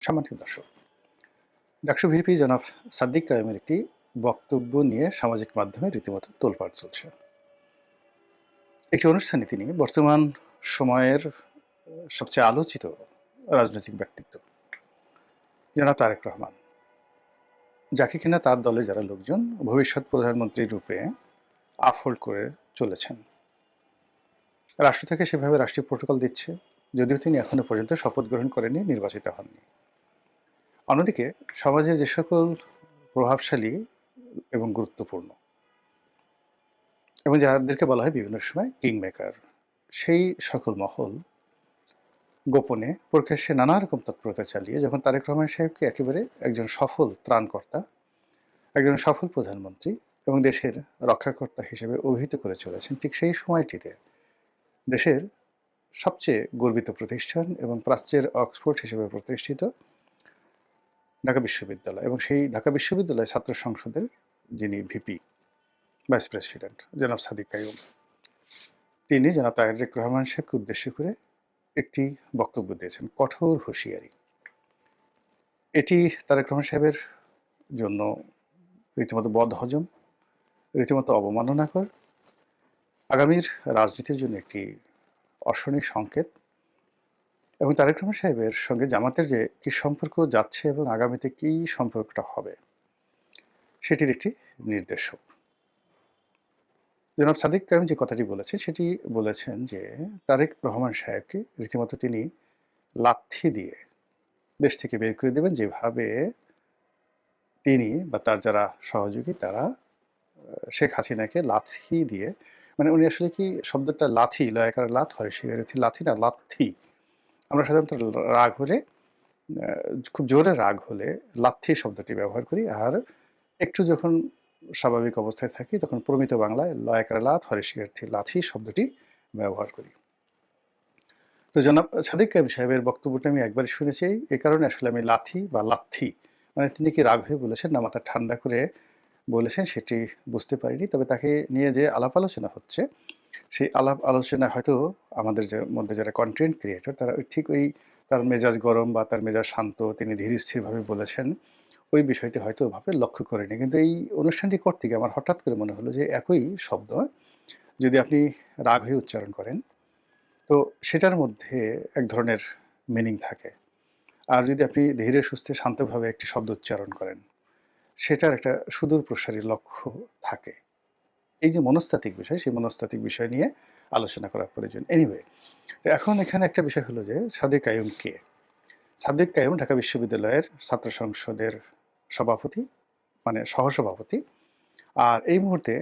সম্মানিত দর্শক, ডাকসু ভিপি জনাব সাদ্দিক কায়েমের একটি বক্তব্য নিয়ে সামাজিক মাধ্যমে রীতিমতো তোলপাড় চলছে। একটি অনুষ্ঠানে তিনি বর্তমান সময়ের সবচেয়ে আলোচিত রাজনৈতিক ব্যক্তিত্ব জনাব তারেক রহমান, যাকে কিনা তার দলের যারা লোকজন ভবিষ্যৎ প্রধানমন্ত্রী রূপে আফোল্ড করে চলেছেন। রাষ্ট্র থেকে সেভাবে রাষ্ট্রীয় প্রোটোকল দিচ্ছে, যদিও তিনি এখনো পর্যন্ত শপথ গ্রহণ করেননি, নির্বাচিত হননি। অন্যদিকে সমাজে যে সকল প্রভাবশালী এবং গুরুত্বপূর্ণ এবং যাদেরকে বলা হয় বিভিন্ন সময় কিং মেকার, সেই সকল মহল গোপনে প্রকাশ্যে নানা রকম তৎপরতা চালিয়ে যখন তারেক রহমান সাহেবকে একেবারে একজন সফল ত্রাণকর্তা, একজন সফল প্রধানমন্ত্রী এবং দেশের রক্ষাকর্তা হিসেবে অভিহিত করে চলেছেন, ঠিক সেই সময়টিতে দেশের সবচেয়ে গর্বিত প্রতিষ্ঠান এবং প্রাচ্যের অক্সফোর্ড হিসেবে প্রতিষ্ঠিত ঢাকা বিশ্ববিদ্যালয় এবং সেই ঢাকা বিশ্ববিদ্যালয় ছাত্র সংসদের যিনি ভিপি ভাইস প্রেসিডেন্ট জনাব সাদিক কাইয়ুম, তিনি জনাব তারেক রহমান সাহেবকে উদ্দেশ্য করে একটি বক্তব্য দিয়েছেন, কঠোর হুঁশিয়ারি। এটি তারেক রহমান সাহেবের জন্য রীতিমতো বদহজম, রীতিমতো অবমাননাকর, আগামীর রাজনীতির জন্য একটি অশনি সংকেত এবং তারেক রহমান সাহেবের সঙ্গে জামাতের যে কী সম্পর্ক যাচ্ছে এবং আগামীতে কী সম্পর্কটা হবে সেটির একটি নির্দেশক। জনাব সাদিক কায়েম যে কথাটি বলেছেন সেটি বলেছেন যে তারেক রহমান সাহেবকে রীতিমতো তিনি লাথি দিয়ে দেশ থেকে বের করে দেবেন, যেভাবে তিনি বা তার যারা সহযোগী তারা শেখ হাসিনাকে লাথি দিয়ে, মানে উনি আসলে কি শব্দটা লাথি, লয়াকার লাথ হয়, সে লাথি না লাথি। আমরা সাধারণত রাগ হলে খুব জোরে রাগ হলে লাথি শব্দটি ব্যবহার করি, আর একটু যখন স্বাভাবিক অবস্থায় থাকি তখন প্রমিত বাংলায় লয়াকার লাথ হরিশিকার্থী লাথি শব্দটি ব্যবহার করি। তো জনাব সাদিক কায়েম সাহেবের বক্তব্যটা আমি একবারই শুনেছি, এই কারণে আসলে আমি লাথি বা লাথি মানে তিনি কি রাগ হয়ে বলেছেন না মাথা ঠান্ডা করে বলেছেন সেটি বুঝতে পারিনি। তবে তাকে নিয়ে যে আলাপ আলোচনা হচ্ছে, সেই আলাপ আলোচনা হয়তো আমাদের যে মধ্যে যারা কন্টেন্ট ক্রিয়েটর তারা ঠিক ওই তার মেজাজ গরম বা তার মেজাজ শান্ত, তিনি ধীর স্থিরভাবে বলেছেন, ওই বিষয়টি হয়তো ওভাবে লক্ষ্য করেনি। কিন্তু এই অনুষ্ঠানটি করতে গিয়ে আমার হঠাৎ করে মনে হলো যে একই শব্দ যদি আপনি রাগ হয়ে উচ্চারণ করেন তো সেটার মধ্যে এক ধরনের মিনিং থাকে, আর যদি আপনি ধীরে সুস্থে শান্তভাবে একটি শব্দ উচ্চারণ করেন সেটার একটা সুদূর প্রসারী লক্ষ্য থাকে। এই যে মনস্তাত্ত্বিক বিষয়, সেই মনস্তাত্ত্বিক বিষয় নিয়ে আলোচনা করা প্রয়োজন। এনিওয়ে, এখন এখানে একটা বিষয় হলো যে সাদিক কাইয়ুম কে? সাদিক কাইয়ুম ঢাকা বিশ্ববিদ্যালয়ের ছাত্র সংসদের সভাপতি, মানে সহসভাপতি। আর এই মুহূর্তে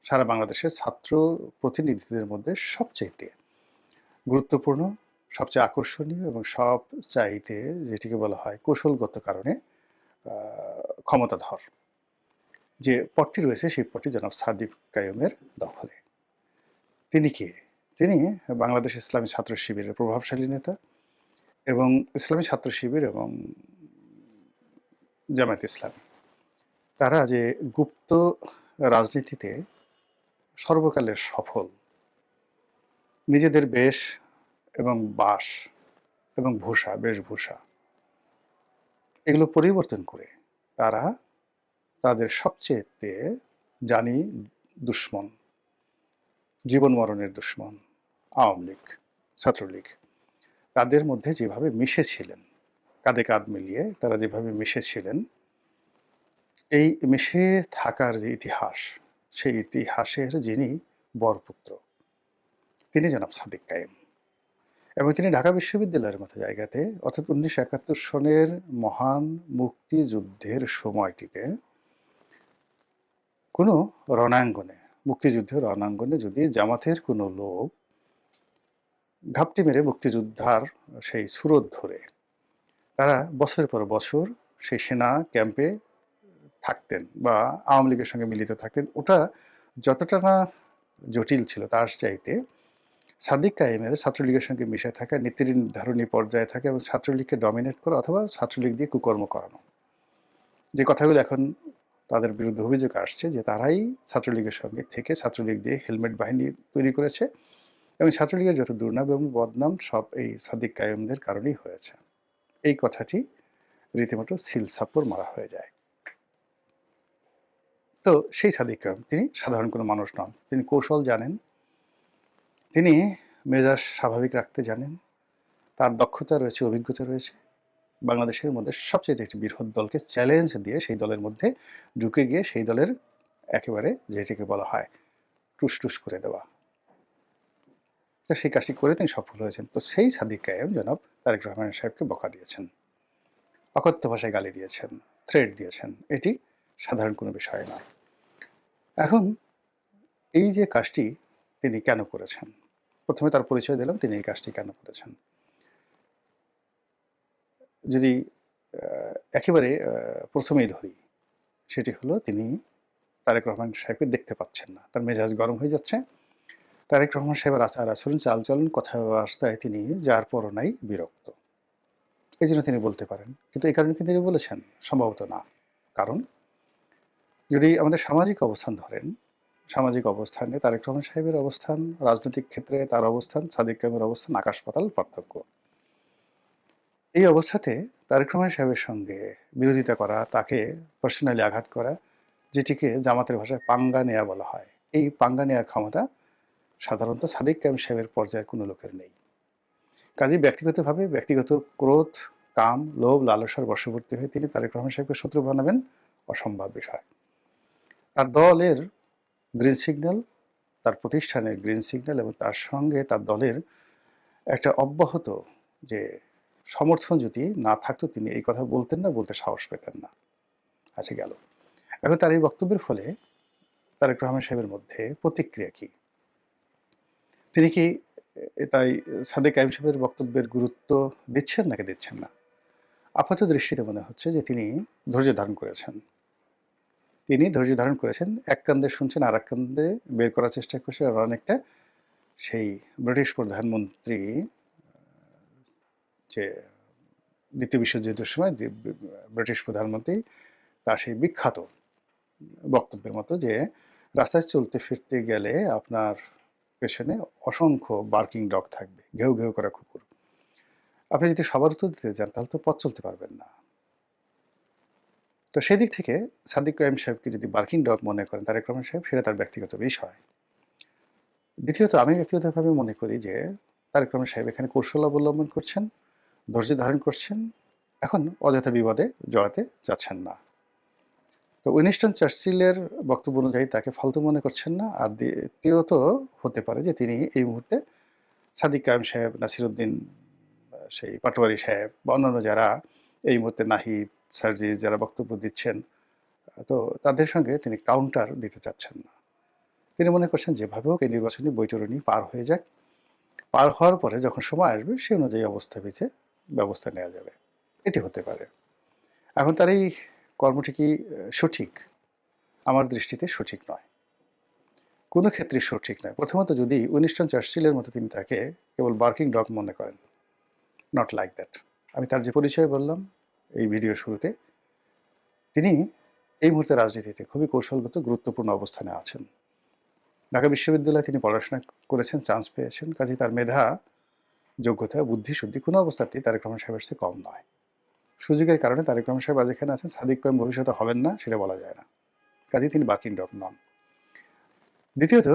সারা বাংলাদেশের ছাত্র প্রতিনিধিদের মধ্যে সবচাইতে গুরুত্বপূর্ণ, সবচেয়ে আকর্ষণীয় এবং সবচাইতে যেটিকে বলা হয় কৌশলগত কারণে ক্ষমতাধর যে পদটি রয়েছে, সেই পদটি জনাব সাদিক কাইয়ুমের দখলে। তিনি কে? তিনি বাংলাদেশ ইসলামী ছাত্র শিবিরের প্রভাবশালী নেতা এবং ইসলামী ছাত্র শিবির এবং জামায়াত ইসলামী, তারা যে গুপ্ত রাজনীতিতে সর্বকালের সফল, নিজেদের বেশ এবং বাস এবং ভূষা, বেশভূষা এগুলো পরিবর্তন করে তারা তাদের সবচেয়েতে জানি দুশ্মন, জীবন মরণের দুশ্মন আওয়ামী লীগ, ছাত্রলীগ, তাদের মধ্যে যেভাবে মিশেছিলেন, কাঁধে কাঁধ মিলিয়ে তারা যেভাবে মিশেছিলেন, এই মিশে থাকার যে ইতিহাস, সেই ইতিহাসের যিনি বরপুত্র তিনি জনাব সাদিক কায়েম। এবং তিনি ঢাকা বিশ্ববিদ্যালয়ের মতো জায়গাতে, অর্থাৎ 1971 সনের মহান মুক্তিযুদ্ধের সময়টিতে কোনো রণাঙ্গনে, মুক্তিযুদ্ধের রণাঙ্গনে যদি জামাতের কোনো লোক ঘাপটি মেরে মুক্তিযোদ্ধার সেই সুরত ধরে তারা বছরের পর বছর সেই সেনা ক্যাম্পে থাকতেন বা আওয়ামী লীগের সঙ্গে মিলিত থাকতেন, ওটা যতটা না জটিল ছিল তার চাইতে সাদিক কায়েমের ছাত্রলীগের সঙ্গে মিশে থাকা, নীতি নির্ধারণী পর্যায়ে থাকা এবং ছাত্রলীগকে ডমিনেট করা অথবা ছাত্রলীগ দিয়ে কুকর্ম করানো, যে কথাগুলো এখন তাদের বিরুদ্ধে অভিযোগ আসছে যে তারাই ছাত্রলীগের সঙ্গে থেকে ছাত্রলীগ দিয়ে হেলমেট বাহিনী তৈরি করেছে এবং ছাত্রলীগের যত দুর্নাম এবং বদনাম সব এই সাদিক কায়েমদের কারণেই হয়েছে। এই কথাটি রীতিমতো সিল সাপ্পর মারা হয়ে যায়। তো সেই সাদিক কায়েম তিনি সাধারণ কোনো মানুষ নন। তিনি কৌশল জানেন, তিনি মেজাজ স্বাভাবিক রাখতে জানেন, তার দক্ষতা রয়েছে, অভিজ্ঞতা রয়েছে। বাংলাদেশের মধ্যে সবচাইতে একটি বৃহৎ দলকে চ্যালেঞ্জ দিয়ে সেই দলের মধ্যে ঢুকে গিয়ে সেই দলের একেবারে যেটিকে বলা হয় টুস করে দেওয়া। তো সেই কাজটি করে তিনি সফল হয়েছেন। তো সেই সাদিক কায়েম জনাব তারেক রহমান সাহেবকে বকা দিয়েছেন, অকথ্য ভাষায় গালি দিয়েছেন, থ্রেট দিয়েছেন। এটি সাধারণ কোনো বিষয় নয়। এখন এই যে কাজটি তিনি কেন করেছেন, প্রথমে তার পরিচয় দিলাম তিনি এই কাজটি কেন করেছেন। যদি একেবারে প্রথমেই ধরি, সেটি হলো তিনি তারেক রহমান সাহেবকে দেখতে পাচ্ছেন না, তার মেজাজ গরম হয়ে যাচ্ছে। তারেক রহমান সাহেবের আচার আচরণ, চালচলন, কথাবার্তায় তিনি যার পরনাই বিরক্ত। এই জন্য তিনি বলতে পারেন, কিন্তু এই কারণে কি তিনি বলেছেন? সম্ভবত না। কারণ যদি আমাদের সামাজিক অবস্থান ধরেন, সামাজিক অবস্থানে তারেক রহমান সাহেবের অবস্থান, রাজনৈতিক ক্ষেত্রে তার অবস্থান, সাদিক কায়েমের অবস্থান আকাশ পাতাল পার্থক্য। এই অবস্থাতে তারেক রহমান সাহেবের সঙ্গে বিরোধিতা করা, তাকে পার্সোনালি আঘাত করা, যেটিকে জামাতের ভাষায় পাঙ্গা নেয়া বলা হয়, এই পাঙ্গা নেয়ার ক্ষমতা সাধারণত সাদিক কায়েম সাহেবের পর্যায়ের কোনো লোকের নেই। কাজেই ব্যক্তিগতভাবে ব্যক্তিগত ক্রোধ, কাম, লোভ, লালসার বশবর্তী হয়ে তিনি তারেক রহমান সাহেবকে শত্রু বানাবেন, অসম্ভব বিষয়। তার দলের গ্রিন সিগন্যাল, তার প্রতিষ্ঠানের গ্রিন সিগন্যাল এবং তার সঙ্গে তার দলের একটা অব্যাহত যে সমর্থন যদি না থাকতো, তিনি এই কথা বলতেন না, বলতে সাহস পেতেন না। আচ্ছা, গেল। এখন তার এই বক্তব্যের ফলে তারেক রহমান সাহেবের মধ্যে প্রতিক্রিয়া কি? তিনি কি তাই সাদেক কায়েম সাহেবের বক্তব্যের গুরুত্ব দিচ্ছেন নাকি দিচ্ছেন না? আপাত দৃষ্টিতে মনে হচ্ছে যে তিনি ধৈর্য ধারণ করেছেন। তিনি ধৈর্য ধারণ করেছেন, এক কান্দে শুনছেন আর এক কান্দে বের করার চেষ্টা করছেন। আর অনেকটা সেই ব্রিটিশ প্রধানমন্ত্রী যে দ্বিতীয় বিশ্বযুদ্ধের সময় ব্রিটিশ প্রধানমন্ত্রী তার সেই বিখ্যাত বক্তব্যের মতো, যে রাস্তায় চলতে ফিরতে গেলে আপনার পেছনে অসংখ্য বার্কিং ডগ থাকবে, ঘেউ ঘেউ করা কুকুর। আপনি যদি সবার উত্তর দিতে যান তাহলে তো পথ চলতে পারবেন না। তো সেদিক থেকে সাদিক কায়েম সাহেবকে যদি বার্কিং ডগ মনে করেন তারেক রহমান সাহেব, সেটা তার ব্যক্তিগত বিষয়। দ্বিতীয়ত, আমি ব্যক্তিগতভাবে মনে করি যে তারেক রহমান সাহেব এখানে কৌশল অবলম্বন করছেন, ধৈর্য ধারণ করছেন, এখন অযথা বিবাদে জড়াতে যাচ্ছেন না। তো উইনস্টন চার্চিলের বক্তব্য অনুযায়ী তাকে ফালতু মনে করছেন না। আর দ্বিতীয়ত হতে পারে যে তিনি এই মুহূর্তে সাদিক কায়েম সাহেব, নাসিরুদ্দিন, সেই পাটোয়ারি সাহেব বা অন্যান্য যারা এই মুহূর্তে নাহিদ, সার্জিস যারা বক্তব্য দিচ্ছেন, তো তাদের সঙ্গে তিনি কাউন্টার দিতে চাচ্ছেন না। তিনি মনে করছেন যেভাবে হোক এই নির্বাচনী বৈতরণী পার হয়ে যাক, পার হওয়ার পরে যখন সময় আসবে সে অনুযায়ী অবস্থা বেঁচে ব্যবস্থা নেওয়া যাবে। এটি হতে পারে। এখন তার এই কর্মটি কি সঠিক? আমার দৃষ্টিতে সঠিক নয়, কোনো ক্ষেত্রে সঠিক নয়। প্রথমত, যদি উইনস্টন চার্চিলের মতো তিনি তাকে কেবল বার্কিং ডগ মনে করেন, নট লাইক দ্যাট। আমি তার যে পরিচয় বললাম এই ভিডিওর শুরুতে, তিনি এই মুহূর্তে রাজনীতিতে খুবই কৌশলগত গুরুত্বপূর্ণ অবস্থানে আছেন। ঢাকা বিশ্ববিদ্যালয়ে তিনি পড়াশোনা করেছেন, চান্স পেয়েছেন। কাজে তার মেধা, যোগ্যতা, বুদ্ধি শুদ্ধি কোনো অবস্থাতেই তারেক রহমান সাহেবের চেয়ে কম নয়। সুযোগের কারণে তারেক রহমান সাহেব আজ এখানে আছেন, সাদিক কায়েম ভবিষ্যতে হবেন না সেটা বলা যায় না। কাজেই তিনি বার্কিং ডগ নন। দ্বিতীয়ত,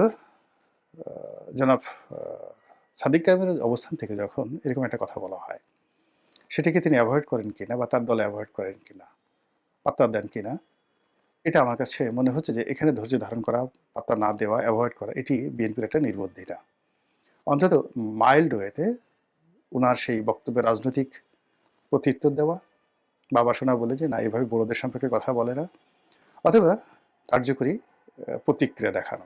জনাব সাদিক কায়েমের অবস্থান থেকে যখন এরকম একটা কথা বলা হয়, সেটাকে তিনি অ্যাভয়েড করেন কিনা বা তার দলে অ্যাভয়েড করেন কিনা, পাত্তা দেন কিনা, এটা আমার কাছে মনে হচ্ছে যে এখানে ধৈর্য ধারণ করা, পাত্তা না দেওয়া, অ্যাভয়েড করা, এটি বিএনপির একটা নির্বুদ্ধিতা। অন্তত মাইল্ড ওয়েতে ওনার সেই বক্তব্যের রাজনৈতিক প্রত্যুত্তর দেওয়া, বাবা শোনা বলে যে না এভাবে বড়দের সম্পর্কে কথা বলে না, অথবা কার্যকরী প্রতিক্রিয়া দেখানো।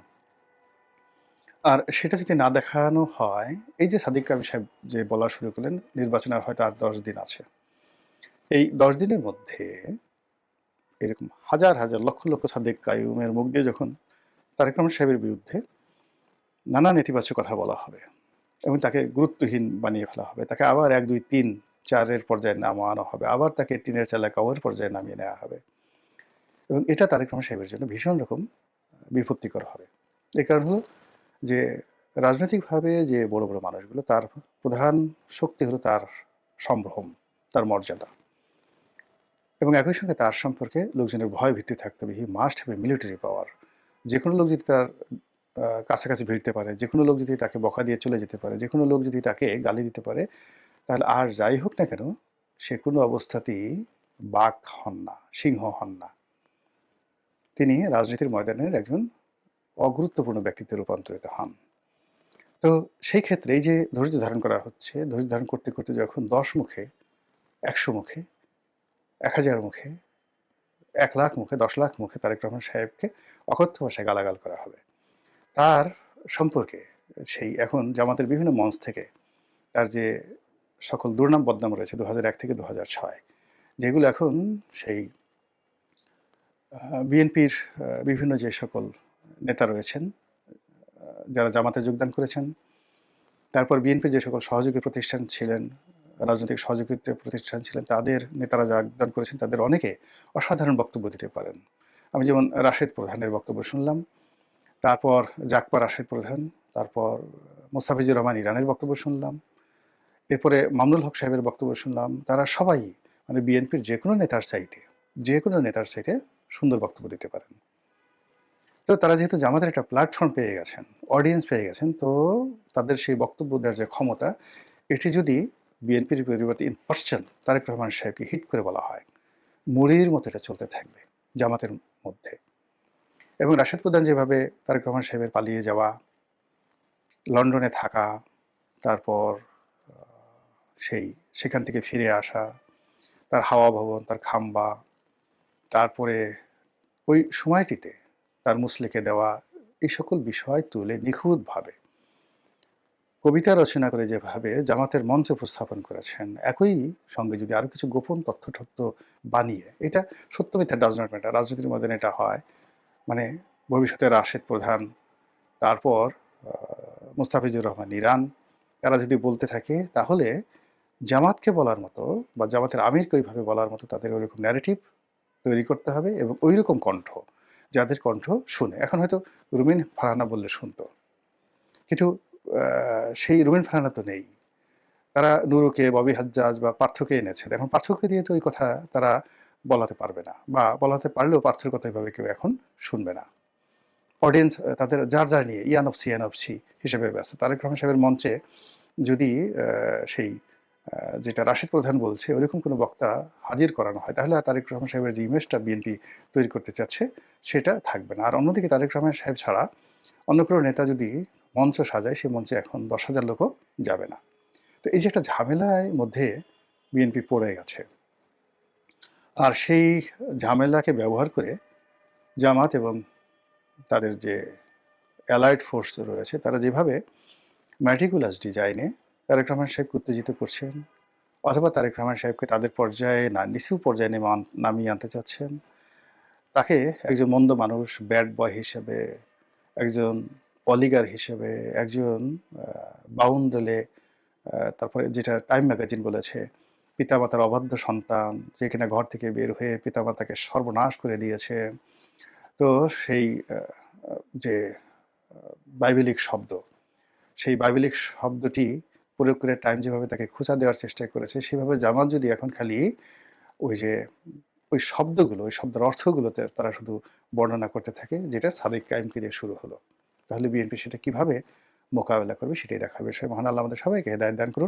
আর সেটা যদি না দেখানো হয়, এই যে সাদিক কায়েম সাহেব যে বলা শুরু করলেন নির্বাচন আর হয়তো আর 10 দিন আছে, এই 10 দিনের মধ্যে এরকম হাজার হাজার লক্ষ লক্ষ সাদিক কায়েমের মুখ দিয়ে যখন তারেক রহমান সাহেবের বিরুদ্ধে নানা নেতিবাচক কথা বলা হবে এবং তাকে গুরুত্বহীন বানিয়ে ফেলা হবে, তাকে আবার 1, 2, 3, 4-এর পর্যায়ে নামানো হবে, আবার তাকে টিনের চালা কওয়ার পর্যায়ে নামিয়ে নেওয়া হবে, এবং এটা তারেক রহমান সাহেবের জন্য ভীষণ রকম বিপত্তিকর হবে। এই কারণ হলো যে রাজনৈতিকভাবে যে বড় বড় মানুষগুলো, তার প্রধান শক্তি হলো তার সম্ভ্রম, তার মর্যাদা, এবং একই সঙ্গে তার সম্পর্কে লোকজনের ভয় ভীতি থাকতে হবে। He must have a military পাওয়ার। যে কোনো লোক যদি তার কাছাকাছি ভিড়তে পারে, যে কোনো লোক যদি তাকে বকা দিয়ে চলে যেতে পারে, যে কোনো লোক যদি তাকে গালি দিতে পারে, তাহলে আর যাই হোক না কেন সে কোনো অবস্থাতেই বাঘ হন না, সিংহ হন না। তিনি রাজনীতির ময়দানের একজন অগুরুত্বপূর্ণ ব্যক্তিত্বে রূপান্তরিত হন। তো সেই ক্ষেত্রে এই যে ধৈর্য ধারণ করা হচ্ছে, ধৈর্য ধারণ করতে করতে যখন ১০ মুখে, ১০০ মুখে, ১,০০০ মুখে, ১,০০,০০০ মুখে, ১০,০০,০০০ মুখে তারেক রহমান সাহেবকে অকথ্য ভাষায় গালাগাল করা হবে, তার সম্পর্কে সেই এখন জামাতের বিভিন্ন মঞ্চ থেকে তার যে সকল দুর্নাম বদনাম রয়েছে ২০০১ থেকে ২০০৬, যেগুলো এখন সেই বিএনপির বিভিন্ন যে সকল নেতা রয়েছেন যারা জামাতে যোগদান করেছেন, তারপর বিএনপির যে সকল সহযোগী প্রতিষ্ঠান ছিলেন, রাজনৈতিক সহযোগিতা প্রতিষ্ঠান ছিলেন, তাদের নেতারা যোগদান করেছেন, তাদের অনেকে অসাধারণ বক্তব্য দিতে পারেন। আমি যেমন রাশেদ প্রধানের বক্তব্য শুনলাম, তারপর জাকপা রাশেদ প্রধান, তারপর মোস্তাফিজুর রহমান ইরানের বক্তব্য শুনলাম, এরপরে মামুনুল হক সাহেবের বক্তব্য শুনলাম। তারা সবাই মানে বিএনপির যে কোনো নেতার চাইতে সুন্দর বক্তব্য দিতে পারেন। তো তারা যেহেতু জামাতের একটা প্ল্যাটফর্ম পেয়ে গেছেন, অডিয়েন্স পেয়ে গেছেন, তো তাদের সেই বক্তব্য দেওয়ার যে ক্ষমতা, এটি যদি বিএনপির পরিবর্তে ইন পার্সন তারেক রহমান সাহেবকে হিট করে বলা হয়, মুড়ির মতো এটা চলতে থাকবে জামাতের মধ্যে। এবং রাশেদ প্রধান যেভাবে তারেক রহমান সাহেবের পালিয়ে যাওয়া, লন্ডনে থাকা, তারপর সেখান থেকে ফিরে আসা, তার হাওয়া ভবন, তার খাম্বা, তারপরে ওই সময়টিতে তার মুসলিকে দেওয়া, এই সকল বিষয় তুলে নিখুঁতভাবে কবিতা রচনা করে যেভাবে জামাতের মঞ্চে উপস্থাপন করেছেন, একই সঙ্গে যদি আরও কিছু গোপন তথ্য বানিয়ে, এটা সত্য মিথ্যা ডাজ নট ম্যাটার, রাজনীতির মধ্যে এটা হয়, মানে ভবিষ্যতে রাশেদ প্রধান, তারপর মুস্তাফিজুর রহমান ইরান, এরা যদি বলতে থাকে, তাহলে জামাতকে বলার মতো বা জামাতের আমিরকে ওইভাবে বলার মতো তাদের ওইরকম ন্যারেটিভ তৈরি করতে হবে, এবং ওই রকম কণ্ঠ, যাদের কণ্ঠ শুনে। এখন হয়তো রুমিন ফারহানা বললে শুনতো, কিন্তু সেই রুমিন ফারহানা তো নেই। তারা নুরুকে, ববি হাজ্জাজ বা পার্থকে এনেছে। এখন পার্থকে দিয়ে তো ওই কথা তারা বলাতে পারবে না, বা বলাতে পারলেও পার্থের কথা এভাবে কেউ এখন শুনবে না। অডিয়েন্স তাদের যার নিয়ে ইয়ানফসি হিসেবে ব্যস্ত। তারেক রহমান সাহেবের মঞ্চে যদি সেই যেটা রাশেদ প্রধান বলছে ওইরকম কোনো বক্তা হাজির করানো হয়, তাহলে আর তারেক রহমান সাহেবের যে ইমেজটা বিএনপি তৈরি করতে চাচ্ছে সেটা থাকবে না। আর অন্যদিকে তারেক রহমান সাহেব ছাড়া অন্য কোনো নেতা যদি মঞ্চ সাজায়, সেই মঞ্চে এখন 10,000 লোকও যাবে না। তো এই যে একটা ঝামেলার মধ্যে বিএনপি পড়ে গেছে, আর সেই ঝামেলাকে ব্যবহার করে জামাত এবং তাদের যে অ্যালাইড ফোর্স রয়েছে, তারা যেভাবে ম্যাটিকুলাস ডিজাইনে তারেক রহমান সাহেবকে উত্তেজিত করছেন, অথবা তারেক রহমান সাহেবকে তাদের পর্যায়ে না নিচু পর্যায়ে নামিয়ে আনতে চাচ্ছেন, তাকে একজন মন্দ মানুষ, ব্যাড বয় হিসেবে, একজন অলিগার হিসেবে, একজন বাউন্ডলে, তারপরে যেটা টাইম ম্যাগাজিন বলেছে পিতামাতার অবাধ্য সন্তান, যে কিনা ঘর থেকে বের হয়ে পিতামাতাকে সর্বনাশ করে দিয়েছে। তো সেই যে বাইবেলিক শব্দ, সেই বাইবেলিক শব্দটি প্রয়োগ করে টাইম যেভাবে তাকে খোঁচা দেওয়ার চেষ্টা করেছে, সেভাবে জামাত যদি এখন খালি ওই যে ওই শব্দগুলো, ওই শব্দের অর্থগুলোতে তারা শুধু বর্ণনা করতে থাকে, যেটা সাদিক কায়েমকে দিয়ে শুরু হলো, তাহলে বিএনপি সেটা কিভাবে মোকাবেলা করবে সেটাই দেখার বিষয়। মহান আল্লাহ আমাদের সবাইকে হেদায়েত দান করুন।